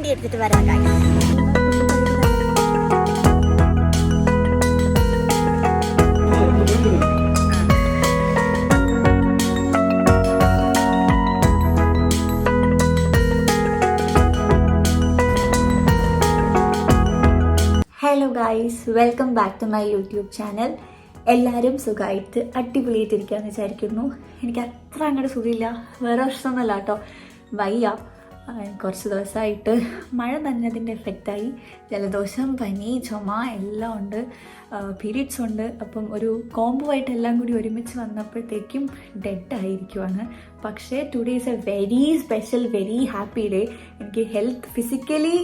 വണ്ടി എടുത്തിട്ട് വരാം guys. Hello guys, welcome back to my YouTube channel. എല്ലാവരും സുഖമായിട്ട് അടിപൊളിയായിട്ടിരിക്കുകയെന്ന് വിചാരിക്കുന്നു. എനിക്ക് അത്ര അങ്ങോട്ട് സുഖമില്ല, വേറെ പ്രശ്നമൊന്നുമല്ല കേട്ടോ, വയ്യ. കുറച്ച് ദിവസമായിട്ട് മഴ നനഞ്ഞതിൻ്റെ എഫക്റ്റായി ജലദോഷം, പനി, ചുമ എല്ലാം ഉണ്ട്, പീരീഡ്സ് ഉണ്ട്. അപ്പം ഒരു കോംബോ ആയിട്ട് എല്ലാം കൂടി ഒരുമിച്ച് വന്നപ്പോഴത്തേക്കും ഡെഡായിരിക്കുവാണ്. പക്ഷേ today is A very special, very happy day. എനിക്ക് ഹെൽത്ത് ഫിസിക്കലി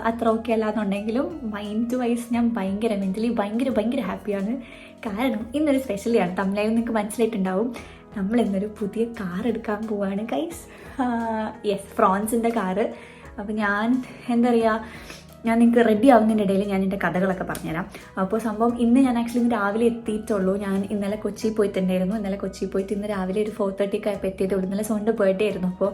അത്ര ഓക്കെ അല്ലാന്നുണ്ടെങ്കിലും മൈൻഡ് വൈസ് ഞാൻ മെൻ്റലി ഭയങ്കര ഹാപ്പിയാണ്. കാരണം ഇന്നൊരു സ്പെഷ്യൽ ആണ്. തമിഴിൽ നിങ്ങൾക്ക് മനസ്സിലായിട്ടുണ്ടാവും, നമ്മൾ ഇന്നൊരു പുതിയ കാർ എടുക്കാൻ പോവാണ് ഗൈസ്. Yes, ഫ്രോൺസിൻ്റെ car. അപ്പോൾ ഞാൻ എന്താ പറയുക, ഞാൻ നിങ്ങൾക്ക് റെഡി ആവുന്നതിൻ്റെ ഇടയിൽ ഞാൻ എൻ്റെ കഥകളൊക്കെ പറഞ്ഞുതരാം. അപ്പോൾ സംഭവം ഇന്ന് ഞാൻ ആക്ച്വലി ഇന്ന് രാവിലെ എത്തിയിട്ടുള്ളൂ. ഞാൻ ഇന്നലെ കൊച്ചിയിൽ പോയിട്ടുണ്ടായിരുന്നു. ഇന്നലെ കൊച്ചിയിൽ പോയിട്ട് ഇന്ന് രാവിലെ ഒരു 4:30 ആയപ്പോൾ എത്തിയതേ ഉള്ളൂ. ഇന്നലെ സോണിൻ്റെ ബർത്ത്ഡേ ആയിരുന്നു. അപ്പോൾ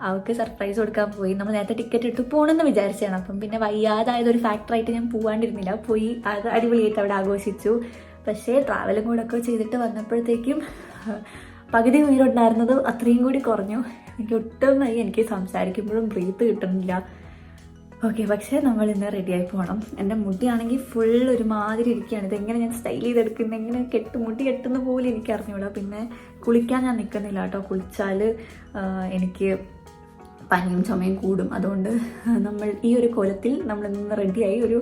അവൾക്ക് സർപ്രൈസ് കൊടുക്കാൻ പോയി. നമ്മൾ നേരത്തെ ടിക്കറ്റ് എടുത്ത് പോകണമെന്ന് വിചാരിച്ചതാണ്. അപ്പം പിന്നെ വയ്യാതായതൊരു ഫാക്ടറായിട്ട് ഞാൻ പോകാണ്ടിരുന്നില്ല. പോയി അത് അടിപൊളിയായിട്ട് അവിടെ ആഘോഷിച്ചു. പക്ഷേ ട്രാവലും കൂടെ ഒക്കെ ചെയ്തിട്ട് വന്നപ്പോഴത്തേക്കും പകുതി ഉയരുണ്ടായിരുന്നത് അത്രയും കൂടി കുറഞ്ഞു. എനിക്ക് ഒട്ടും വയ്യ, എനിക്ക് സംസാരിക്കുമ്പോഴും ബ്രീത്ത് കിട്ടുന്നില്ല. ഓക്കെ, പക്ഷേ നമ്മൾ ഇന്ന് റെഡിയായി പോകണം. എൻ്റെ മുടിയാണെങ്കിൽ ഫുൾ ഒരുമാതിരി ഇരിക്കുകയാണ്. ഇതെങ്ങനെ ഞാൻ സ്റ്റൈൽ ചെയ്തെടുക്കുന്നത്, എങ്ങനെ മുടി കെട്ടുന്ന പോലെ എനിക്ക് അറിഞ്ഞൂടാ. പിന്നെ കുളിക്കാൻ ഞാൻ നിൽക്കുന്നില്ല കേട്ടോ. കുളിച്ചാൽ എനിക്ക് പനിയും ചുമയും കൂടും. അതുകൊണ്ട് നമ്മൾ ഈ ഒരു കോലത്തിൽ നമ്മൾ ഇന്ന് റെഡിയായി ഒരു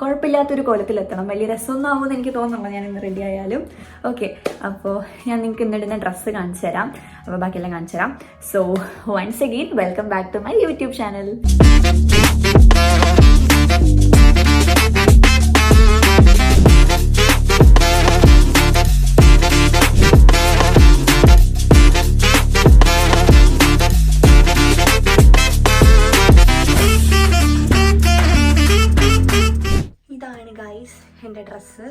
കുഴപ്പമില്ലാത്തൊരു കോലത്തിലെത്തണം. വലിയ രസമൊന്നും ആവുമെന്ന് എനിക്ക് തോന്നുന്നില്ല ഞാൻ ഇന്ന് റെഡി ആയാലും. ഓക്കെ, അപ്പോൾ ഞാൻ നിങ്ങൾക്ക് ഇന്നിടുന്ന ഡ്രസ്സ് കാണിച്ചു തരാം. അപ്പോൾ ബാക്കിയെല്ലാം കാണിച്ചു തരാം. So once again welcome back to my YouTube channel. എൻ്റെ ഡ്രസ്സ്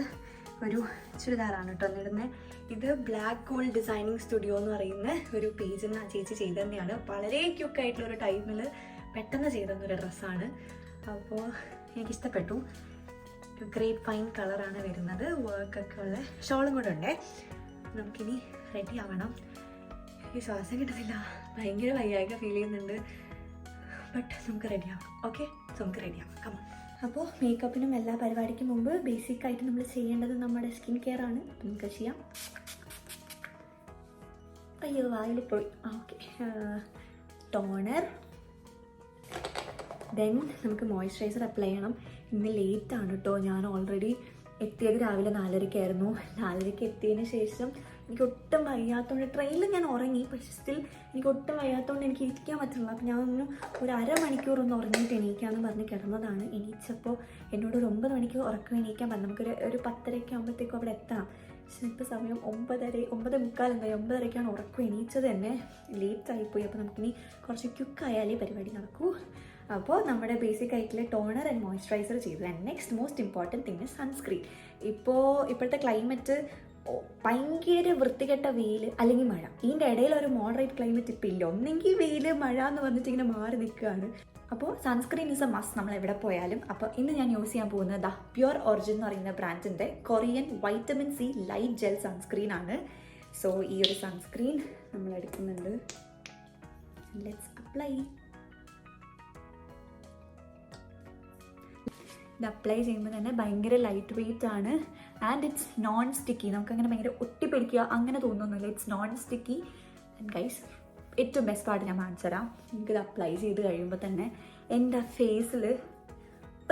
ഒരു ചുരിദാറാണ് കേട്ടോ എന്നിടുന്നത്. ഇത് ബ്ലാക്ക് ഗോൾഡ് ഡിസൈനിങ് സ്റ്റുഡിയോ എന്ന് പറയുന്ന ഒരു പേജിൽ നിന്ന് ആ ചേച്ചി ചെയ്ത് തന്നെയാണ്. വളരെ ക്യുക്കായിട്ടുള്ളൊരു ടൈമിൽ പെട്ടെന്ന് ചെയ്തെന്നൊരു ഡ്രസ്സാണ്. അപ്പോൾ എനിക്കിഷ്ടപ്പെട്ടു. ഗ്രേപ്പ് ഫൈൻ കളറാണ് വരുന്നത്. വർക്കൊക്കെ ഉള്ള ഷോളും കൂടെ ഉണ്ടേ. നമുക്കിനി റെഡി ആവണം. ഈ ശ്വാസം കിട്ടുന്നില്ല, ഭയങ്കര വയ്യായ്ക ഫീൽ ചെയ്യുന്നുണ്ട്. ബട്ട് നമുക്ക് റെഡിയാവാം. ഓക്കെ, നമുക്ക് റെഡിയാവാം. കമോൺ. അപ്പോൾ മേക്കപ്പിനും എല്ലാ പരിപാടിക്കും മുമ്പ് ബേസിക്കായിട്ട് നമ്മൾ ചെയ്യേണ്ടത് നമ്മുടെ സ്കിൻ കെയർ ആണ്. നമുക്ക് ചെയ്യാം. അയ്യോ വായിൽ പോയി. ഓക്കെ, ടോണർ, ദെൻ നമുക്ക് മോയ്സ്ചറൈസർ അപ്ലൈ ചെയ്യണം. ഇന്ന് ലേറ്റാണ് കേട്ടോ. ഞാൻ ഓൾറെഡി എത്തിയത് രാവിലെ 4:30 4:30 എത്തിയതിന് ശേഷം എനിക്ക് ഒട്ടും വയ്യാത്തതുകൊണ്ട് ട്രെയിനിൽ ഞാൻ ഉറങ്ങി. പക്ഷേ സ്റ്റിൽ എനിക്ക് ഒട്ടും വയ്യാത്തതുകൊണ്ട് എനിക്ക് ഇരിക്കാൻ പറ്റില്ല. അപ്പോൾ ഞാൻ ഒരു അരമണിക്കൂർ ഒന്ന് ഉറങ്ങിയിട്ട് എണീക്കാമെന്ന് പറഞ്ഞ് കിടന്നതാണ്. എണീച്ചപ്പോൾ എന്നോട് ഒരു 9 മണിക്ക് ഉറക്കം എണീക്കാൻ പറഞ്ഞു. നമുക്കൊരു 10:30 ആകുമ്പോഴത്തേക്കും അവിടെ എത്തണം. പക്ഷേ ഇപ്പോൾ സമയം 9:45 എന്തായി. 9:30 ഉറക്കം എണീച്ചത് തന്നെ. ലേറ്റായിപ്പോയി. അപ്പോൾ നമുക്കിനി കുറച്ച് ക്വിക്കായാലേ പരിപാടി നടക്കൂ. അപ്പോൾ നമ്മുടെ ബേസിക് ആയിട്ടുള്ള ടോണർ ആൻഡ് മോയ്സ്ചറൈസർ ചെയ്തു. And next most important thing sunscreen. ഇപ്പോഴത്തെ ക്ലൈമറ്റ് ഭയങ്കര വൃത്തികെട്ട വെയിൽ അല്ലെങ്കിൽ മഴ. ഇതിൻ്റെ ഇടയിൽ ഒരു മോഡറേറ്റ് ക്ലൈമറ്റ് ഇപ്പം ഇല്ല. ഒന്നെങ്കിൽ വെയിൽ, മഴ എന്ന് പറഞ്ഞിട്ട് ഇങ്ങനെ മാറി നിൽക്കുകയാണ്. അപ്പോൾ സൺസ്ക്രീൻ ഇസ് എ മസ്റ്റ് നമ്മൾ എവിടെ പോയാലും. അപ്പോൾ ഇന്ന് ഞാൻ യൂസ് ചെയ്യാൻ പോകുന്നത് പ്യുർ ഒറിജിൻ എന്ന് പറയുന്ന ബ്രാൻഡിൻ്റെ Korean vitamin C light gel sunscreen ആണ്. സോ ഈ ഒരു സൺസ്ക്രീൻ നമ്മൾ എടുക്കുന്നുണ്ട്. Let's apply. ഇത് അപ്ലൈ ചെയ്യുമ്പോൾ തന്നെ ഭയങ്കര ലൈറ്റ് വെയ്റ്റ് ആണ്. And it's non sticky. നമുക്കങ്ങനെ ഭയങ്കര ഒട്ടിപ്പിടിക്കുക അങ്ങനെ തോന്നുന്നില്ല. It's non sticky. And guys, ഏറ്റവും ബെസ്റ്റ് പാർട്ട് ഞാൻ കാണിച്ചു തരാം. എനിക്കിത് അപ്ലൈ ചെയ്ത് കഴിയുമ്പോൾ തന്നെ എൻ്റെ ഫേസിൽ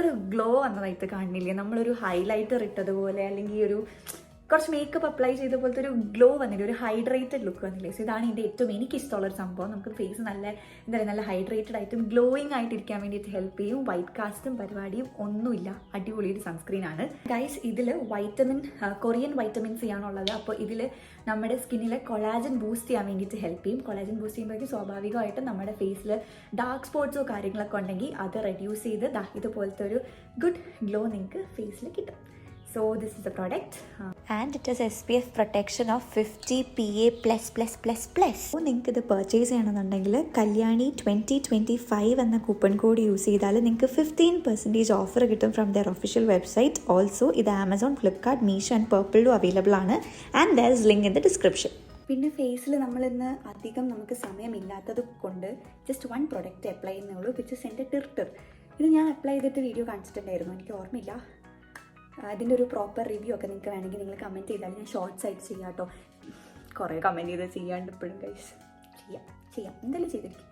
ഒരു ഗ്ലോ വന്നതായിട്ട് കാണുന്നില്ലേ? നമ്മളൊരു ഹൈലൈറ്റർ ഇട്ടതുപോലെ അല്ലെങ്കിൽ ഒരു കുറച്ച് മേക്കപ്പ് അപ്ലൈ ചെയ്ത പോലത്തെ ഒരു ഗ്ലോ വന്നില്ല, ഒരു ഹൈഡ്രേറ്റഡ് ലുക്ക് വന്നില്ലേ? സോ ഇതാണ് എൻ്റെ ഏറ്റവും എനിക്കിഷ്ടമുള്ളൊരു സംഭവം. നമുക്ക് ഫേസ് നല്ല ഹൈഡ്രേറ്റഡ് ആയിട്ടും ഗ്ലോയിങ് ആയിട്ടിരിക്കാൻ വേണ്ടിയിട്ട് ഹെൽപ്പ് ചെയ്യും. വൈറ്റ് കാസ്റ്റും പരിപാടിയും ഒന്നുമില്ല. അടിപൊളി ഒരു സൺസ്ക്രീൻ ആണ് ഗൈസ്. ഇതിൽ കൊറിയൻ വൈറ്റമിൻ സി ആണുള്ളത്. അപ്പോൾ ഇതിൽ നമ്മുടെ സ്കിന്നിലെ കൊളാജൻ ബൂസ്റ്റ് ചെയ്യാൻ വേണ്ടിയിട്ട് ഹെൽപ്പ് ചെയ്യും. കൊളാജൻ ബൂസ്റ്റ് ചെയ്യുമ്പോഴേക്കും സ്വാഭാവികമായിട്ടും നമ്മുടെ ഫേസിൽ ഡാർക്ക് സ്പോട്ട്സോ കാര്യങ്ങളൊക്കെ ഉണ്ടെങ്കിൽ അത് റെഡ്യൂസ് ചെയ്ത് ഇതുപോലത്തെ ഒരു ഗുഡ് ഗ്ലോ നിങ്ങൾക്ക് ഫേസിൽ കിട്ടും. So this is the product and it is SPF protection of 50 PA++++. അപ്പോൾ നിങ്ങൾക്ക് ഇത് പർച്ചേസ് ചെയ്യണമെന്നുണ്ടെങ്കിൽ കല്യാണി 2025 എന്ന കൂപ്പൺ കോഡ് യൂസ് ചെയ്താൽ നിങ്ങൾക്ക് 15% ഓഫർ കിട്ടും from their official website. Also ഇത് ആമസോൺ, ഫ്ലിപ്കാർട്ട്, മീഷോ ആൻഡ് പർപ്പിളിലും അവൈലബിൾ ആണ്. And there is link in the description. പിന്നെ ഫേസിൽ നമ്മളിന്ന് അധികം നമുക്ക് സമയമില്ലാത്തത് കൊണ്ട് ജസ്റ്റ് വൺ പ്രൊഡക്റ്റ് അപ്ലൈ ചെയ്യുന്നുള്ളൂ, വിച്ച് ഇസ് എൻ്റെ ടിർട്ടിർ. ഇത് ഞാൻ അപ്ലൈ ചെയ്തിട്ട് വീഡിയോ കാണിച്ചിട്ടുണ്ടായിരുന്നു, എനിക്ക് ഓർമ്മയില്ല. അതിൻ്റെ ഒരു പ്രോപ്പർ റിവ്യൂ ഒക്കെ നിങ്ങൾക്ക് വേണമെങ്കിൽ നിങ്ങൾ കമൻറ്റ് ചെയ്താൽ ഞാൻ ഷോർട്ട്സ് ആയിട്ട് ചെയ്യാം കേട്ടോ. കുറേ കമൻറ്റ് ചെയ്ത് ചെയ്യാണ്ട് ഇപ്പോഴും ഗൈസ് ചെയ്യാം എന്തായാലും ചെയ്തിരിക്കും.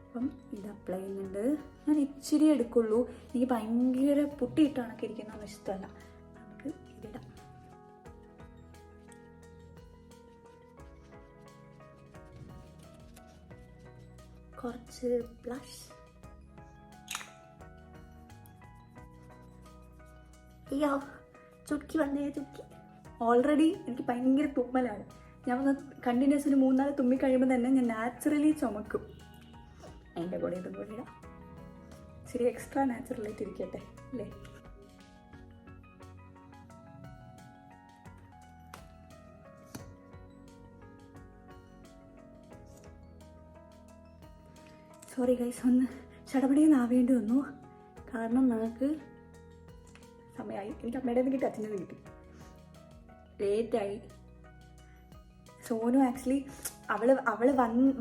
അപ്പം ഇത് അപ്ലൈ ചെയ്യുന്നുണ്ട്. ഞാൻ ഇച്ചിരി എടുക്കുള്ളൂ, എനിക്ക് ഭയങ്കര പുട്ടിയിട്ടാണൊക്കെ ഇരിക്കുന്നതൊന്നും ഇഷ്ടമല്ല. നമുക്ക് ഇതിടാം. കുറച്ച് ബ്ലഷ്. അയ്യോ ചുക്കി വന്നേ ചുക്കി. ഓൾറെഡി എനിക്ക് ഭയങ്കര തുമ്മലാണ്. ഞാൻ വന്ന് കണ്ടിന്യൂസ് ഒരു 3-4 തുമ്മി കഴിയുമ്പോൾ തന്നെ ഞാൻ നാച്ചുറലി ചുമക്കും. അതിൻ്റെ കൂടെ ഇതും കൂടി ഇടാം. ശരി, എക്സ്ട്രാ നാച്ചുറലായിട്ട് ഇരിക്കട്ടെ അല്ലേ. സോറി ഗൈസ്, ഒന്ന് ചടപടയെന്ന് ആവേണ്ടി വന്നു. കാരണം നമുക്ക് സമയമായി. എനിക്ക് അമ്മയുടെ നിന്ന് കിട്ടി, അച്ഛൻ്റെ കിട്ടി, ലേറ്റായി. സോനു ആക്ച്വലി അവൾ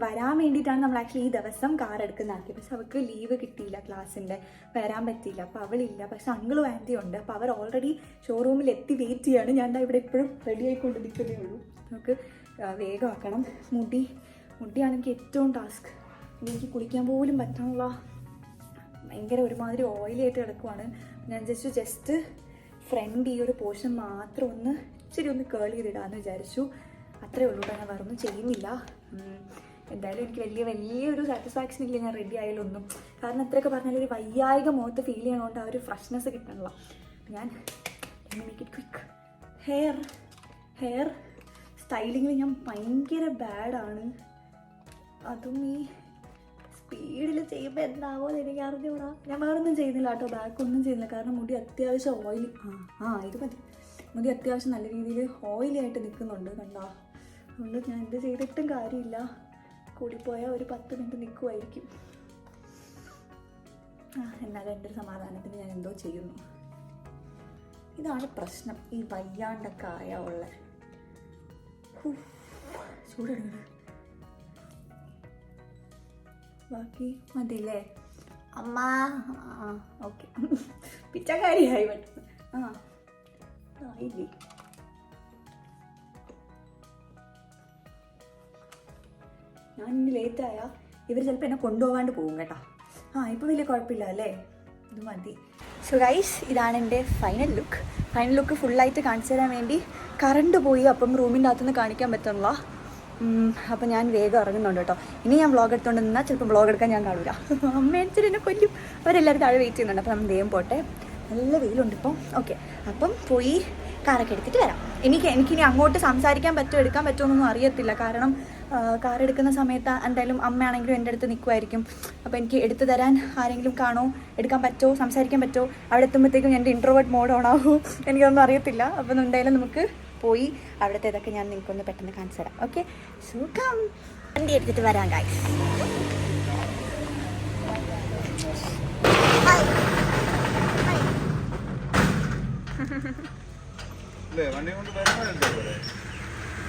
വരാൻ വേണ്ടിയിട്ടാണ് നമ്മൾ ആക്ച്വലി ഈ ദിവസം കാർ എടുക്കുന്നതാക്കി. പക്ഷെ അവൾക്ക് ലീവ് കിട്ടിയില്ല, ക്ലാസ്സിൻ്റെ വരാൻ പറ്റിയില്ല. അപ്പോൾ അവളില്ല, പക്ഷെ അങ്കിളും ആൻറ്റിയും ഉണ്ട്. അപ്പോൾ അവർ ഓൾറെഡി ഷോറൂമിൽ എത്തി വെയിറ്റ് ചെയ്യാണ്. ഞാൻ ഇവിടെ എപ്പോഴും റെഡി ആയിക്കൊണ്ട് നിൽക്കുന്നേ ഉള്ളൂ. നമുക്ക് വേഗമാക്കണം. മുടിയാണ് എനിക്ക് ഏറ്റവും ടാസ്ക്. എനിക്ക് കുളിക്കാൻ പോലും പറ്റാനുള്ള ഭയങ്കര ഒരുമാതിരി ഓയിലി ആയിട്ട് കിടക്കുവാണ്. ഞാൻ ജസ്റ്റ് ഫ്രണ്ട് ഈ ഒരു പോർഷൻ മാത്രം ഇച്ചിരി ഒന്ന് കേൾ ചെയ്തിടാമെന്ന് വിചാരിച്ചു. അത്രേ ഉള്ളൂ. ഞാൻ വേറെ ഒന്നും ചെയ്യുന്നില്ല. എന്തായാലും എനിക്ക് വലിയൊരു സാറ്റിസ്ഫാക്ഷൻ ഇല്ല ഞാൻ റെഡി ആയാലൊന്നും. കാരണം എത്രയൊക്കെ പറഞ്ഞാലും ഒരു വയ്യായിക മുഖത്ത് ഫീൽ ചെയ്യണോണ്ട് ആ ഒരു ഫ്രഷ്നെസ് കിട്ടണല്ലോ. ഞാൻ മേക്ക് ഇറ്റ് ക്വിക്ക്. ഹെയർ സ്റ്റൈലിങ്ങിൽ ഞാൻ ഭയങ്കര ബാഡാണ്. അതും ഈ സ്പീഡിൽ ചെയ്യുമ്പോൾ എന്താവോ എനിക്ക് അറിഞ്ഞൂടാ. ഞാൻ വേറൊന്നും ചെയ്യുന്നില്ല കേട്ടോ, ബാക്കൊന്നും ചെയ്യുന്നില്ല. കാരണം മുടി അത്യാവശ്യം ഓയിലി ഇത് മതി. മുടി അത്യാവശ്യം നല്ല രീതിയിൽ ഓയിലി ആയിട്ട് നിൽക്കുന്നുണ്ട് കണ്ടോ. അതുകൊണ്ട് ഞാൻ എന്ത് ചെയ്തിട്ടും കാര്യമില്ല. കൂടിപ്പോയാൽ ഒരു 10 മിനിറ്റ് നിൽക്കുമായിരിക്കും. എന്നാലും എൻ്റെ ഒരു സമാധാനത്തിന് ഞാൻ എന്തോ ചെയ്യുന്നു. ഇതാണ് പ്രശ്നം, ഈ വയ്യാണ്ടൊക്കെ ഉള്ള ചൂടെടുക്കുന്നത്. ബാക്കി മതില്ലേ അമ്മ? ഓക്കെ, പിച്ചക്കാരിയായി പെട്ടെന്ന്. ആയില്ലേ. ഞാൻ ഇനി ലേറ്റായാൽ ഇവർ ചിലപ്പോൾ എന്നെ കൊണ്ടുപോകാണ്ട് പോകും കേട്ടോ. ഇപ്പോൾ വലിയ കുഴപ്പമില്ല അല്ലേ, ഇത് മതി. സോ ഗൈസ്, ഇതാണ് എൻ്റെ ഫൈനൽ ലുക്ക് ഫുള്ളായിട്ട് കാണിച്ചു തരാൻ വേണ്ടി കറണ്ട് പോയി. അപ്പം റൂമിൻ്റെ അകത്തുനിന്ന് കാണിക്കാൻ പറ്റുന്നില്ല. അപ്പോൾ ഞാൻ വേഗം ഇറങ്ങുന്നുണ്ട് കേട്ടോ. ഇനി ഞാൻ വ്ളോഗ് എടുത്തുകൊണ്ട് നിന്നാൽ ചിലപ്പോൾ വ്ളോഗ് എടുക്കാൻ ഞാൻ കാണില്ല. അമ്മേനെ കൊല്ലും. അവരെല്ലാവരും താഴെ വെയിറ്റ് ചെയ്യുന്നുണ്ട്. അപ്പോൾ നമ്മൾ വേഗം പോട്ടെ. നല്ല വെയിലുണ്ട് ഇപ്പം. ഓക്കെ, അപ്പം പോയി കാറൊക്കെ എടുത്തിട്ട് വരാം. എനിക്കിനി അങ്ങോട്ട് സംസാരിക്കാൻ പറ്റുമോ എടുക്കാൻ പറ്റുമോ എന്നൊന്നും അറിയത്തില്ല. കാരണം കാർ എടുക്കുന്ന സമയത്ത് എന്തായാലും അമ്മയാണെങ്കിലും എൻ്റെ അടുത്ത് നിൽക്കുമായിരിക്കും. അപ്പോൾ എനിക്ക് എടുത്തു തരാൻ ആരെങ്കിലും കാണോ, എടുക്കാൻ പറ്റുമോ, സംസാരിക്കാൻ പറ്റുമോ, അവിടെ എത്തുമ്പോഴത്തേക്കും എൻ്റെ ഇൻട്രോവേർട്ട് മോഡ് ഓൺ ആകുമോ, എനിക്കൊന്നും അറിയത്തില്ല. അപ്പം എന്തായാലും നമുക്ക് പോയി അവിടുത്തെ ഇതൊക്കെ ഞാൻ നിങ്ങൾക്കൊന്ന് പെട്ടെന്ന് കാണിച്ചു തരാം. Okay, so come. വണ്ടി എടുത്തിട്ട് വരാം ഗൈസ്.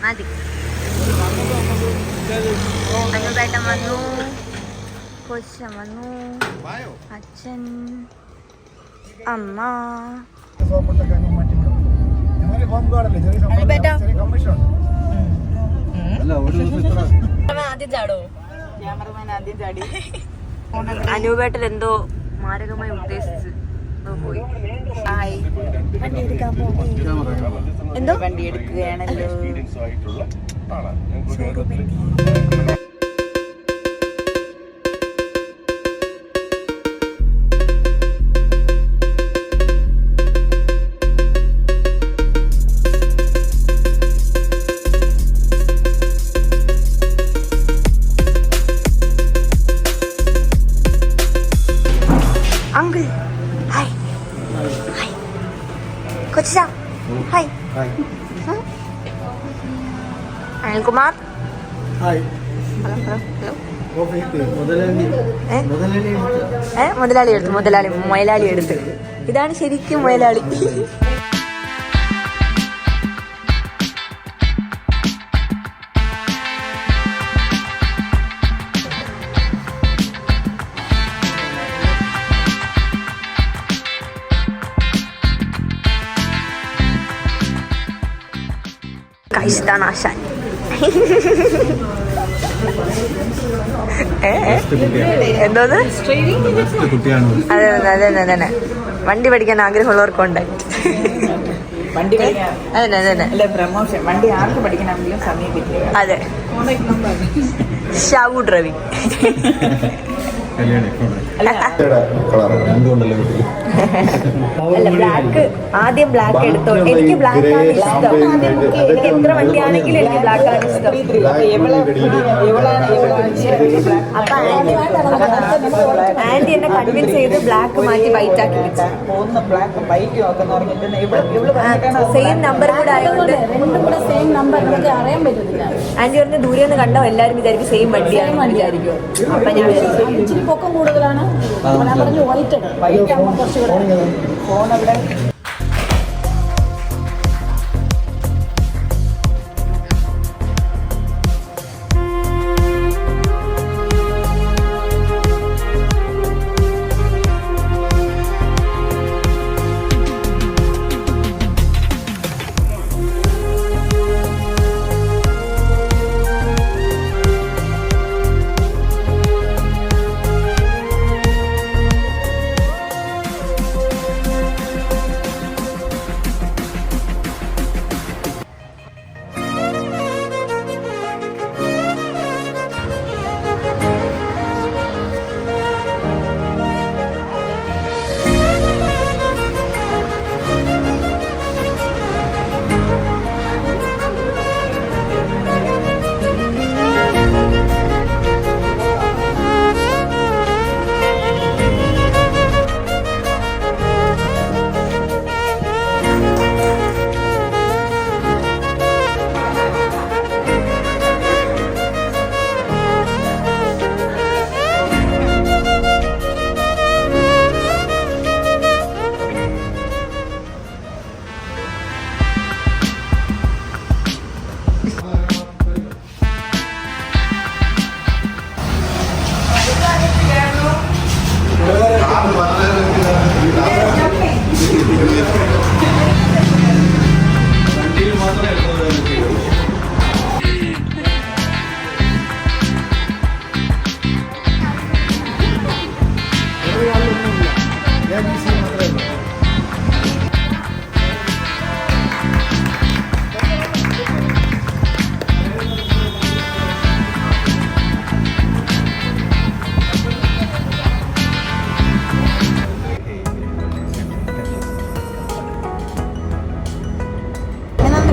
മതി. അനുപേട്ടൻ വന്നു, കൊച്ചൻ വന്നു, അച്ഛൻ, അമ്മ. ആദ്യം ചാടോ? ക്യാമറമാൻ ആദ്യം ചാടി. അനുപേട്ടൻ എന്തോ മാരകമായി ഉദ്ദേശിച്ച് പോയി. വണ്ടി എടുക്കാൻ പോയി. എന്തോ വണ്ടി എടുക്കുകയാണല്ലോ. Uncle, hi. Hi. Coach Sam. Hi Anilkumar. Hi. Hello hello hello. മുതലാളി എടുത്തു, മുതലാളി എടുത്ത്. ഇതാണ് ശരിക്കും മുതലാളി. ഇതാണ് ആശാൻ. എന്തോന്ന്? അതെ അതെ അതെ അതെ. വണ്ടി പഠിക്കാൻ ആഗ്രഹമുള്ളവർക്കുണ്ട്. അതെ. Shao driving. അല്ല, ബ്ലാക്ക് ആദ്യം ബ്ലാക്ക് എടുത്തോ. എനിക്ക് ബ്ലാക്ക് ആണ് ഇഷ്ടം. എനിക്ക് എത്ര വണ്ടിയാണെങ്കിലും എനിക്ക് ബ്ലാക്ക് ആണ് ഇഷ്ടം. അപ്പൊ ആന്റി എന്നെ കൺവിൻസ് ചെയ്ത് ബ്ലാക്ക് മാറ്റി വൈറ്റ് ആക്കി വെച്ചു. സെയിം നമ്പർ കൂടെ ആയതുകൊണ്ട് ആന്റി പറഞ്ഞ് ദൂരെ നിന്ന് കണ്ടോ എല്ലാരും വിചാരിക്കും സെയിം വണ്ടിയാണ് വിചാരിക്കും. അപ്പൊ ഞാൻ ഇച്ചിരി പൊക്കം കൂടുതലാണ്. ഞാൻ പറഞ്ഞു വൈറ്റ് ആകുമ്പോൾ കുറച്ചുകൂടെ ഫോൺ അവിടെ.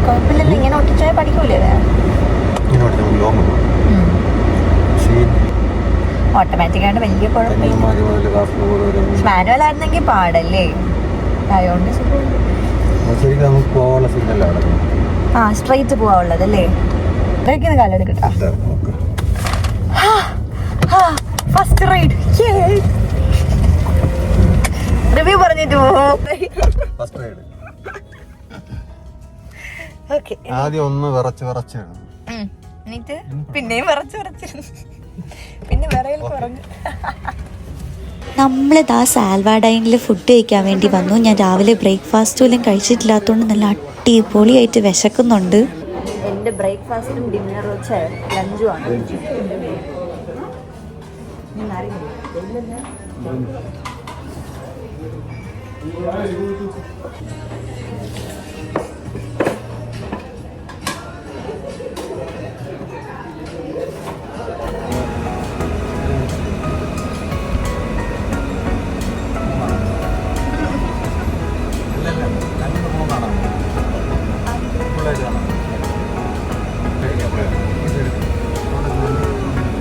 കുഴപ്പമില്ലല്ലോ. ഇങ്ങനെ ഒട്ടിച്ചാൽ പഠിക്കൂലേ? ഓട്ടോമാറ്റിക് ആയിട്ട് വലിയ കുഴപ്പമില്ല. മാനുവൽ ആയിരുന്നെങ്കിൽ പാടല്ലേ? അതുകൊണ്ട് ആ സ്ട്രൈറ്റ് പോവാനുള്ളതല്ലേ? ഇതൊക്കെ കാലെടുക്കട്ടാ. ഫസ്റ്റ് റൈഡ് റിവ്യൂ പറഞ്ഞിട്ട് പോവും. ആദ്യം ഒന്ന് വിറച്ച് എന്നിട്ട് പിന്നെയും വിറച്ച് പിന്നെ വിറയിൽ കുറഞ്ഞു. നമ്മളിതാ സാൽവാഡൈനിൽ ഫുഡ് കഴിക്കാൻ വേണ്ടി വന്നു. ഞാൻ രാവിലെ ബ്രേക്ക്ഫാസ്റ്റ് പോലും കഴിച്ചിട്ടില്ലാത്തതുകൊണ്ട് നല്ല അടിപൊളിയായിട്ട് വിശക്കുന്നുണ്ട്. എൻ്റെ ബ്രേക്ക്ഫാസ്റ്റും ഡിന്നറും ലഞ്ചും ആണ്.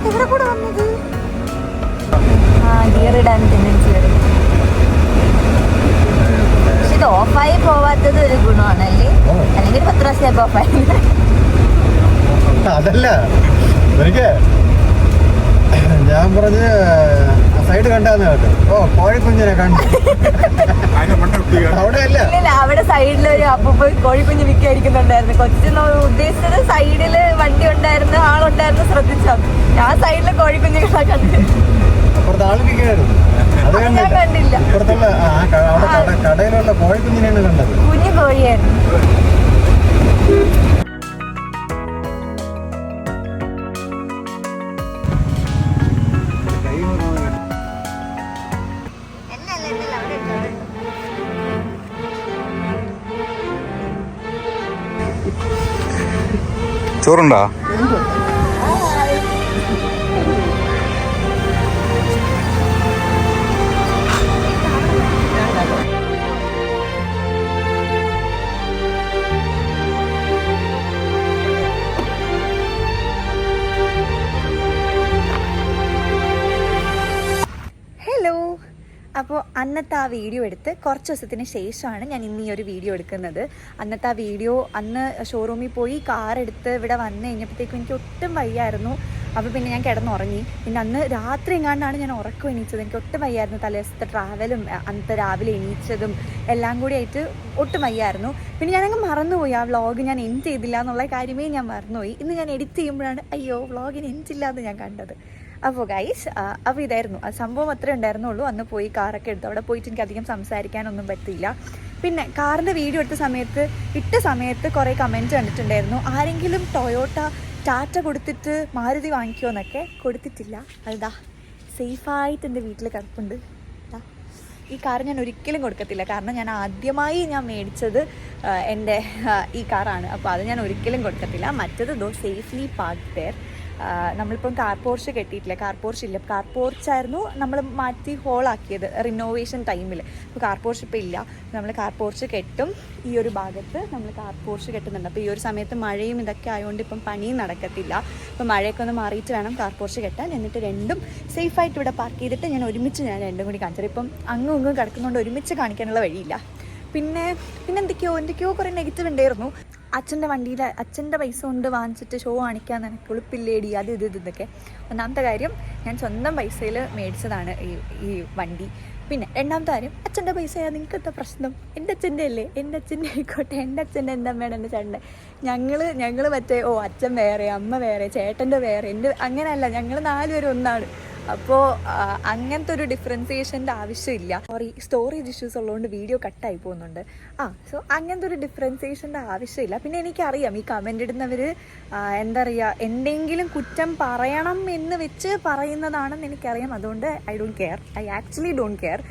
എവിടെ കൂടെ വന്നത്? ഗിയർ ഇടാൻ ടെൻഡൻസി വരും. പക്ഷെ ഇത് ഓഫായി പോവാത്തത് ഒരു ഗുണമാണല്ലേ? മൈബോ ഫൈൻ. അതല്ല എനിക്ക് ഞാൻ പറഞ്ഞ് സൈഡ് കണ്ടാന്ന് കേട്ടോ. ഓ കോഴിക്കുഞ്ഞിനെ കണ്ടു. അവിടെ അല്ല, ഇല്ല അവിടെ സൈഡിലൊരു അപ്പൂപ്പ കോഴിക്കുഞ്ഞ് വിൽക്കായിരിക്കുന്നുണ്ടായിരുന്നു. കൊച്ചിന് ഉദ്ദേശിച്ചത് സൈഡില് വണ്ടി ഉണ്ടായിരുന്നു, ആളുണ്ടായിരുന്നു, ശ്രദ്ധിച്ചോ? ഞാൻ സൈഡില് കോഴിക്കുഞ്ഞുങ്ങളെ കണ്ടു. അപ്പുറത്ത് ആൾ വിൽക്കായിരുന്നു, അത് ഞാൻ കണ്ടില്ല. അപ്പുറത്തുള്ള അവിടെ കടയിലുള്ള കോഴിക്കുഞ്ഞിനെയാണ് കണ്ടത്. കുഞ്ഞു കോഴിയായിരുന്നു. ചോറുണ്ടോ? ഹലോ, അപ്പോൾ അന്നത്തെ ആ വീഡിയോ എടുത്ത് കുറച്ച് ദിവസത്തിന് ശേഷമാണ് ഞാൻ ഇന്ന് ഈ ഒരു വീഡിയോ എടുക്കുന്നത്. അന്നത്തെ ആ വീഡിയോ അന്ന് ഷോറൂമിൽ പോയി കാർ എടുത്ത് ഇവിടെ വന്നു കഴിഞ്ഞപ്പോഴത്തേക്കും എനിക്ക് ഒട്ടും വയ്യായിരുന്നു. അപ്പോൾ പിന്നെ ഞാൻ കിടന്നുറങ്ങി. പിന്നെ അന്ന് രാത്രി എങ്ങാണ്ടാണ് ഞാൻ ഉറക്കം എണീച്ചത്. എനിക്ക് ഒട്ടും വയ്യായിരുന്നു. തലേദിവസത്തെ ട്രാവലും അന്നത്തെ രാവിലെ എണീച്ചതും എല്ലാം കൂടി ആയിട്ട് ഒട്ടും വയ്യായിരുന്നു. പിന്നെ ഞാനങ്ങ് മറന്നുപോയി, ആ വ്ളോഗ് ഞാൻ എൻഡ് ചെയ്തില്ല എന്നുള്ള കാര്യമേ ഞാൻ മറന്നുപോയി. ഇന്ന് ഞാൻ എഡിറ്റ് ചെയ്യുമ്പോഴാണ് അയ്യോ വ്ളോഗിന് എൻഡില്ല എന്ന് ഞാൻ കണ്ടത്. അപ്പോൾ ഗൈസ്, അപ്പോൾ ഇതായിരുന്നു ആ സംഭവം. അത്രേ ഉണ്ടായിരുന്നുള്ളൂ. അന്ന് പോയി കാറൊക്കെ എടുത്തു. അവിടെ പോയിട്ട് എനിക്ക് അധികം സംസാരിക്കാനൊന്നും പറ്റില്ല. പിന്നെ കാറിൻ്റെ വീഡിയോ ഇട്ട സമയത്ത് കുറേ കമൻറ്റ് കണ്ടിട്ടുണ്ടായിരുന്നു. ആരെങ്കിലും ടൊയോട്ട ടാറ്റ കൊടുത്തിട്ട് മാരുതി വാങ്ങിക്കുമോ എന്നൊക്കെ. കൊടുത്തിട്ടില്ല. അതാ സേഫായിട്ട് എൻ്റെ വീട്ടിൽ കിടപ്പുണ്ട്. ഈ കാർ ഞാൻ ഒരിക്കലും കൊടുക്കത്തില്ല. കാരണം ഞാൻ ആദ്യമായി മേടിച്ചത് എൻ്റെ ഈ കാറാണ്. അപ്പോൾ അത് ഞാൻ ഒരിക്കലും കൊടുക്കത്തില്ല. മറ്റത് സേഫ്ലി പാർക്ക് ദെയർ. നമ്മളിപ്പം കാർ പോർച്ച് കെട്ടിയിട്ടില്ല. കാർ പോർച്ചായിരുന്നു നമ്മൾ മാറ്റി ഹോളാക്കിയത് റിനോവേഷൻ ടൈമിൽ. അപ്പോൾ കാർ പോർച്ച് ഇപ്പോൾ ഇല്ല. നമ്മൾ കാർ പോർച്ച് കെട്ടും. ഈ ഒരു ഭാഗത്ത് നമ്മൾ കാർ പോർച്ച് കെട്ടുന്നുണ്ട്. അപ്പോൾ ഈ ഒരു സമയത്ത് മഴയും ഇതൊക്കെ ആയതുകൊണ്ട് ഇപ്പം പണിയും നടക്കത്തില്ല. അപ്പോൾ മഴയൊക്കെ ഒന്ന് മാറിയിട്ട് വേണം കാർ പോർച്ച് കെട്ടാൻ. എന്നിട്ട് രണ്ടും സേഫായിട്ട് ഇവിടെ പാർക്ക് ചെയ്തിട്ട് ഞാൻ രണ്ടും കൂടി കാണിച്ചത്. ഇപ്പം അങ്ങും ഇങ്ങും കിടക്കുന്നതുകൊണ്ട് ഒരുമിച്ച് കാണിക്കാനുള്ള വഴിയില്ല. പിന്നെ എന്തൊക്കെയോ കുറേ നെഗറ്റീവ് ഉണ്ടായിരുന്നു. അച്ഛൻ്റെ വണ്ടിയിൽ അച്ഛൻ്റെ പൈസ കൊണ്ട് വാങ്ങിച്ചിട്ട് ഷോ കാണിക്കാൻ എനിക്ക് ഉളുപ്പില്ലേടി, അത് ഇതൊക്കെ. ഒന്നാമത്തെ കാര്യം, ഞാൻ സ്വന്തം പൈസയിൽ മേടിച്ചതാണ് ഈ വണ്ടി. പിന്നെ രണ്ടാമത്തെ കാര്യം, അച്ഛൻ്റെ പൈസയാ, നിങ്ങൾക്ക് എന്താ പ്രശ്നം? എൻ്റെ അച്ഛൻ്റെ അല്ലേ, എൻ്റെ അച്ഛൻ്റെ ആയിക്കോട്ടെ. എൻ്റെ അച്ഛൻ്റെ എന്താ വേണം, എൻ്റെ ചേട്ടൻ്റെ. ഞങ്ങൾ മറ്റേ അച്ഛൻ വേറെ, അമ്മ വേറെ, ചേട്ടൻ്റെ വേറെ, എൻ്റെ അങ്ങനെയല്ല, ഞങ്ങൾ 4 പേരും ഒന്നാണ്. അപ്പോൾ അങ്ങനത്തെ ഒരു ഡിഫറൻസിയേഷൻ്റെ ആവശ്യമില്ല. സ്റ്റോറേജ് ഇഷ്യൂസ് ഉള്ളതുകൊണ്ട് വീഡിയോ കട്ടായി പോകുന്നുണ്ട്. സോ അങ്ങനത്തെ ഒരു ഡിഫറൻസിയേഷൻ്റെ ആവശ്യമില്ല. പിന്നെ എനിക്കറിയാം ഈ കമൻ്റ് ഇടുന്നവർ എന്താ പറയുക, എന്തെങ്കിലും കുറ്റം പറയണം എന്ന് വെച്ച് പറയുന്നതാണെന്ന് എനിക്കറിയാം. അതുകൊണ്ട് I actually don't care.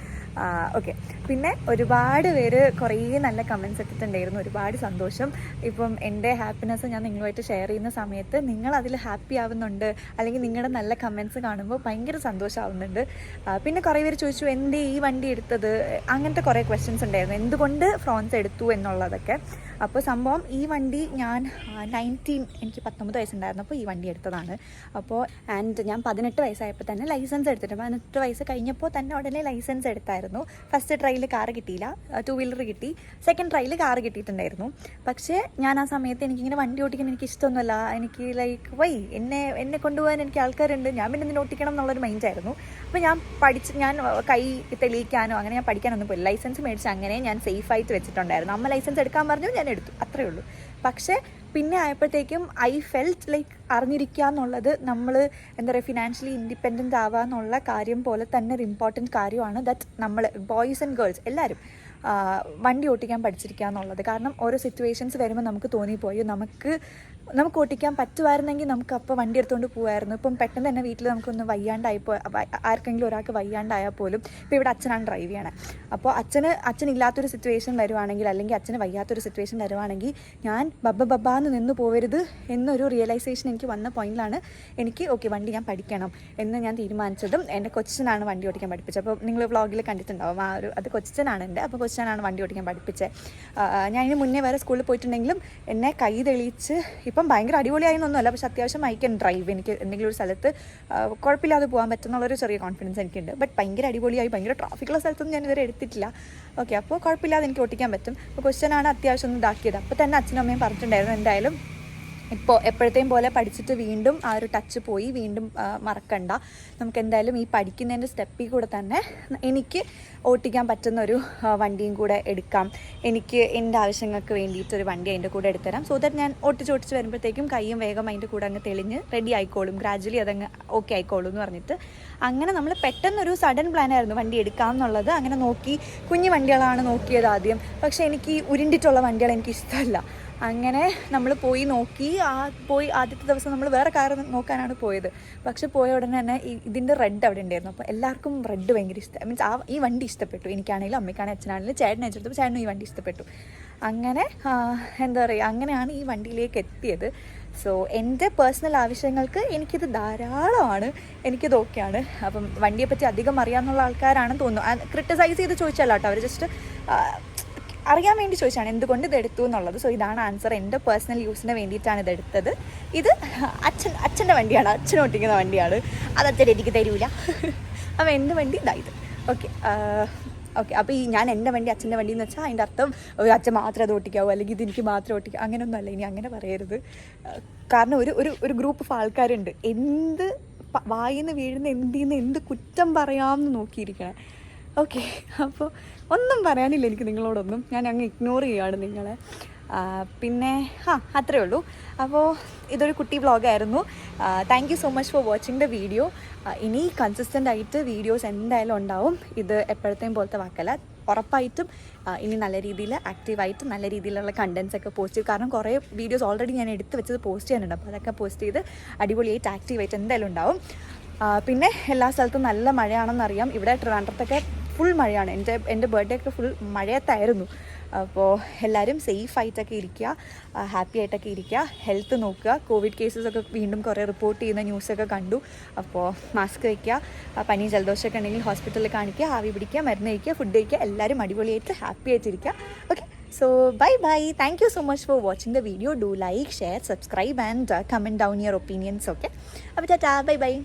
Okay. പിന്നെ ഒരുപാട് പേര് കുറേ നല്ല കമൻറ്റ്സ് ഇട്ടിട്ടുണ്ടായിരുന്നു. ഒരുപാട് സന്തോഷം. ഇപ്പം എൻ്റെ ഹാപ്പിനെസ് ഞാൻ നിങ്ങളുമായിട്ട് ഷെയർ ചെയ്യുന്ന സമയത്ത് നിങ്ങൾ അതിൽ ഹാപ്പി ആവുന്നുണ്ട്, അല്ലെങ്കിൽ നിങ്ങളുടെ നല്ല കമൻറ്റ്സ് കാണുമ്പോൾ ഭയങ്കര സന്തോഷമാവുന്നുണ്ട്. പിന്നെ കുറേ പേര് ചോദിച്ചു എന്തേ ഈ വണ്ടി എടുത്തത്, അങ്ങനത്തെ കുറേ ക്വസ്റ്റ്യൻസ് ഉണ്ടായിരുന്നു, എന്തുകൊണ്ട് ഫ്രോൺസ് എടുത്തു എന്നുള്ളതൊക്കെ. അപ്പോൾ സംഭവം ഈ വണ്ടി ഞാൻ എനിക്ക് 19 വയസ്സുണ്ടായിരുന്നപ്പോൾ ഈ വണ്ടി എടുത്തതാണ്. അപ്പോൾ ഞാൻ 18 വയസ്സായപ്പോൾ തന്നെ ലൈസൻസ് എടുത്തിട്ടുണ്ട്. 18 വയസ്സ് കഴിഞ്ഞപ്പോൾ തന്നെ ഉടനെ ലൈസൻസ് എടുത്തായിരുന്നു. ഫസ്റ്റ് ട്രയലിൽ കാറ് കിട്ടിയില്ല, 2 വീലർ കിട്ടി. സെക്കൻഡ് ട്രയലിൽ കാറ് കിട്ടിയിട്ടുണ്ടായിരുന്നു. പക്ഷേ ഞാൻ ആ സമയത്ത് എനിക്കിങ്ങനെ വണ്ടി ഓടിക്കാൻ എനിക്ക് ഇഷ്ടമൊന്നുമല്ല. എനിക്ക് എന്നെ കൊണ്ടുപോകാൻ എനിക്ക് ആൾക്കാരുണ്ട്, ഞാൻ പിന്നെ ഇതിന് ഓടിക്കണം എന്നുള്ളൊരു മൈൻഡായിരുന്നു. അപ്പോൾ ഞാൻ കൈ തെളിയിക്കാനോ അങ്ങനെ ഞാൻ പഠിക്കാനൊന്നും പോയില്ല. ലൈസൻസ് മേടിച്ച് അങ്ങനെ ഞാൻ സേഫായിട്ട് വെച്ചിട്ടുണ്ടായിരുന്നു. അമ്മ ലൈസൻസ് എടുക്കാൻ പറഞ്ഞു, ഞാൻ എടുത്തു, അത്രയേ ഉള്ളൂ. പക്ഷേ പിന്നെ ആയപ്പോഴത്തേക്കും ഐ ഫെൽറ്റ് അറിഞ്ഞിരിക്കുക എന്നുള്ളത് നമ്മൾ എന്താ പറയുക ഫിനാൻഷ്യലി ഇൻഡിപെൻഡൻ്റ് ആവുക എന്നുള്ള കാര്യം പോലെ തന്നെ ഒരു ഇമ്പോർട്ടൻറ്റ് കാര്യമാണ്. ദാറ്റ് നമ്മൾ ബോയ്സ് ആൻഡ് ഗേൾസ് എല്ലാവരും വണ്ടി ഓടിക്കാൻ പഠിച്ചിരിക്കുക എന്നുള്ളത്. കാരണം ഓരോ സിറ്റുവേഷൻസ് വരുമ്പോൾ നമുക്ക് തോന്നിപ്പോയി നമുക്ക് ഓടിക്കാൻ പറ്റുമായിരുന്നെങ്കിൽ നമുക്ക് അപ്പോൾ വണ്ടി എടുത്തുകൊണ്ട് പോകുമായിരുന്നു. ഇപ്പം പെട്ടെന്ന് തന്നെ വീട്ടിൽ നമുക്കൊന്ന് വയ്യാണ്ടായിപ്പോൾ ആർക്കെങ്കിലും ഒരാൾക്ക് വയ്യാണ്ടായാൽ പോലും ഇപ്പോൾ ഇവിടെ അച്ഛനാണ് ഡ്രൈവ് ചെയ്യണേ. അപ്പോൾ അച്ഛനില്ലാത്തൊരു സിറ്റുവേഷൻ വരുവാണെങ്കിൽ, അല്ലെങ്കിൽ അച്ഛന് വയ്യാത്തൊരു സിറ്റുവേഷൻ വരുവാണെങ്കിൽ ഞാൻ ബബ്ബാന്ന് നിന്ന് പോകരുത് എന്നൊരു റിയലൈസേഷൻ എനിക്ക് വന്ന പോയിന്റിലാണ് എനിക്ക് വണ്ടി ഞാൻ പഠിക്കണം എന്ന് ഞാൻ തീരുമാനിച്ചതും. എൻ്റെ കൊച്ചനാണ് വണ്ടി ഓടിക്കാൻ പഠിപ്പിച്ചത്. അപ്പോൾ നിങ്ങൾ വ്ളോഗിൽ കണ്ടിട്ടുണ്ടാവും അത് കൊച്ചനാണ് എൻ്റെ. അപ്പോൾ കൊച്ചനാണ് വണ്ടി ഓടിക്കാൻ പഠിപ്പിച്ചത്. ഞാൻ ഇതിന് മുന്നേ വരെ സ്കൂളിൽ പോയിട്ടുണ്ടെങ്കിലും എന്നെ കൈ തെളിയിച്ച് ഇപ്പം ഭയങ്കര അടിപൊളിയായെന്നൊന്നുമല്ല, പക്ഷെ അത്യാവശ്യം ഐ ക്യാൻ ഡ്രൈവ്. എനിക്ക് എന്തെങ്കിലും ഒരു സ്ഥലത്ത് കുഴപ്പമില്ലാതെ പോകാൻ പറ്റുന്നുള്ളൊരു ചെറിയ കോൺഫിഡൻസ് എനിക്കുണ്ട്. ബട്ട് ഭയങ്കര അടിപൊളിയായി, ഭയങ്കര ട്രാഫിക്കുള്ള സ്ഥലത്തൊന്നും ഞാൻ ഇതുവരെ എടുത്തിട്ടില്ല. ഓക്കെ, അപ്പോൾ കുഴപ്പമില്ലാതെ എനിക്ക് ഓട്ടിക്കാൻ പറ്റും. അപ്പോൾ ക്വസ്റ്റ്യനാണ് അത്യാവശ്യം ഒന്ന് ഇതാക്കിയത്. അപ്പോൾ തന്നെ അച്ഛനും അമ്മയും പറഞ്ഞിട്ടുണ്ടായിരുന്നു എന്തായാലും ഇപ്പോൾ എപ്പോഴത്തെയും പോലെ പഠിച്ചിട്ട് വീണ്ടും ആ ഒരു ടച്ച് പോയി വീണ്ടും മറക്കണ്ട, നമുക്ക് എന്തായാലും ഈ പഠിക്കുന്നതിൻ്റെ സ്റ്റെപ്പിൽ കൂടെ തന്നെ എനിക്ക് ഓട്ടിക്കാൻ പറ്റുന്നൊരു വണ്ടിയും കൂടെ എടുക്കാം, എനിക്ക് എൻ്റെ ആവശ്യങ്ങൾക്ക് വേണ്ടിയിട്ടൊരു വണ്ടി അതിൻ്റെ കൂടെ എടുത്തുതരാം. സോ ദാറ്റ് ഞാൻ ഓട്ടിച്ച് വരുമ്പോഴത്തേക്കും കൈയും വേഗം അതിൻ്റെ കൂടെ അങ്ങ് തെളിഞ്ഞ് റെഡി ആയിക്കോളും, ഗ്രാജുവലി അതങ്ങ് ഓക്കെ ആയിക്കോളും എന്ന് പറഞ്ഞിട്ട് അങ്ങനെ നമ്മൾ പെട്ടെന്നൊരു സഡൻ പ്ലാനായിരുന്നു വണ്ടി എടുക്കാം എന്നുള്ളത്. അങ്ങനെ നോക്കി, കുഞ്ഞു വണ്ടികളാണ് നോക്കിയത് ആദ്യം. പക്ഷേ എനിക്ക് ഉരുണ്ടിട്ടുള്ള വണ്ടികൾ എനിക്ക് ഇഷ്ടമല്ല. അങ്ങനെ നമ്മൾ പോയി നോക്കി, ആദ്യത്തെ ദിവസം നമ്മൾ വേറെ കാർ നോക്കാനാണ് പോയത്. പക്ഷെ പോയ ഉടനെ തന്നെ ഇതിൻ്റെ റെഡ് അവിടെ ഉണ്ടായിരുന്നു. അപ്പോൾ എല്ലാവർക്കും റെഡ് ഭയങ്കര ഇഷ്ടം, മീൻസ് ഈ വണ്ടി ഇഷ്ടപ്പെട്ടു. എനിക്കാണെങ്കിലും അമ്മയ്ക്കാണെങ്കിലും അച്ഛനാണെങ്കിലും ചേട്ടനെ അയച്ചെടുത്തപ്പോൾ ചേട്ടനും ഈ വണ്ടി ഇഷ്ടപ്പെട്ടു. അങ്ങനെ എന്താ പറയുക, അങ്ങനെയാണ് ഈ വണ്ടിയിലേക്ക് എത്തിയത്. സോ എൻ്റെ പേഴ്സണൽ ആവശ്യങ്ങൾക്ക് എനിക്കിത് ധാരാളമാണ്, എനിക്കിത് ഓക്കെയാണ്. അപ്പം വണ്ടിയെപ്പറ്റി അധികം അറിയാമെന്നുള്ള ആൾക്കാരാണെന്ന് തോന്നുന്നു. ക്രിട്ടിസൈസ് ചെയ്ത് ചോദിച്ചല്ല കേട്ടോ, അവർ ജസ്റ്റ് അറിയാൻ വേണ്ടി ചോദിച്ചാണ് എന്തുകൊണ്ട് ഇത് എടുത്തു എന്നുള്ളത്. സോ ഇതാണ് ആൻസർ. എൻ്റെ പേഴ്സണൽ യൂസിന് വേണ്ടിയിട്ടാണ് ഇത് എടുത്തത്. ഇത് അച്ഛൻ്റെ വണ്ടിയാണ്, അച്ഛൻ ഓട്ടിക്കുന്ന വണ്ടിയാണ്. അത് അച്ഛൻ എനിക്ക് തരൂല. അപ്പോൾ എൻ്റെ വണ്ടി ഇതായത്. ഓക്കെ, അപ്പോൾ ഞാൻ എൻ്റെ വണ്ടി അച്ഛൻ്റെ വണ്ടി എന്ന് വെച്ചാൽ അതിൻ്റെ അർത്ഥം അച്ഛൻ മാത്രമേ അത് ഓട്ടിക്കാവൂ, അല്ലെങ്കിൽ ഇത് എനിക്ക് മാത്രമേ ഓട്ടിക്കാവൂ, അങ്ങനെയൊന്നുമല്ല. ഇനി അങ്ങനെ പറയരുത്. കാരണം ഒരു ഗ്രൂപ്പ് ഓഫ് ആൾക്കാരുണ്ട് എന്ത് വായിന്ന് വീഴുന്ന എന്ത് കുറ്റം പറയാമെന്ന് നോക്കിയിരിക്കണം. ഓക്കെ, അപ്പോൾ ഒന്നും പറയാനില്ല എനിക്ക് നിങ്ങളോടൊന്നും, ഞാൻ അങ്ങ് ഇഗ്നോർ ചെയ്യുകയാണ് നിങ്ങളെ. പിന്നെ അത്രേ ഉള്ളൂ. അപ്പോൾ ഇതൊരു കുട്ടി വ്ളോഗായിരുന്നു. Thank you so much for watching the video. ഇനി കൺസിസ്റ്റൻ്റ് ആയിട്ട് വീഡിയോസ് എന്തായാലും ഉണ്ടാവും. ഇത് എപ്പോഴത്തെയും പോലത്തെ വാക്കല്ല, ഉറപ്പായിട്ടും ഇനി നല്ല രീതിയിൽ ആക്റ്റീവായിട്ട് നല്ല രീതിയിലുള്ള കണ്ടൻസ് ഒക്കെ പോസ്റ്റ് ചെയ്യും. കാരണം കുറേ വീഡിയോസ് ഓൾറെഡി ഞാൻ എടുത്ത് വെച്ചത് പോസ്റ്റ് ചെയ്യാനുണ്ട്. അപ്പോൾ അതൊക്കെ പോസ്റ്റ് ചെയ്ത് അടിപൊളിയായിട്ട് ആക്റ്റീവായിട്ട് എന്തായാലും ഉണ്ടാവും. പിന്നെ എല്ലാ സ്ഥലത്തും നല്ല മഴയാണെന്നറിയാം. ഇവിടെ ട്രിവാൻഡ്രത്തൊക്കെ ഫുൾ മഴയാണ്. എൻ്റെ ബർത്ത്ഡേ ഒക്കെ ഫുൾ മഴയത്തായിരുന്നു. അപ്പോൾ എല്ലാവരും സേഫായിട്ടൊക്കെ ഇരിക്കുക, ഹാപ്പി ആയിട്ടൊക്കെ ഇരിക്കുക, ഹെൽത്ത് നോക്കുക. കോവിഡ് കേസസൊക്കെ വീണ്ടും കുറേ റിപ്പോർട്ട് ചെയ്യുന്ന ന്യൂസൊക്കെ കണ്ടു. അപ്പോൾ മാസ്ക് വയ്ക്കുക, പനി ജലദോഷമൊക്കെ ഉണ്ടെങ്കിൽ ഹോസ്പിറ്റലിൽ കാണിക്കുക, ആവി പിടിക്കുക, മരുന്ന് കഴിക്കുക, ഫുഡ് കഴിക്കുക. എല്ലാവരും അടിപൊളിയായിട്ട് ഹാപ്പി ആയിട്ടിരിക്കുക. Okay, so bye. Thank you so much for watching the video. Do like, share, subscribe and comment down your opinions. Okay, അപ്പോൾ ടാറ്റാ, bye.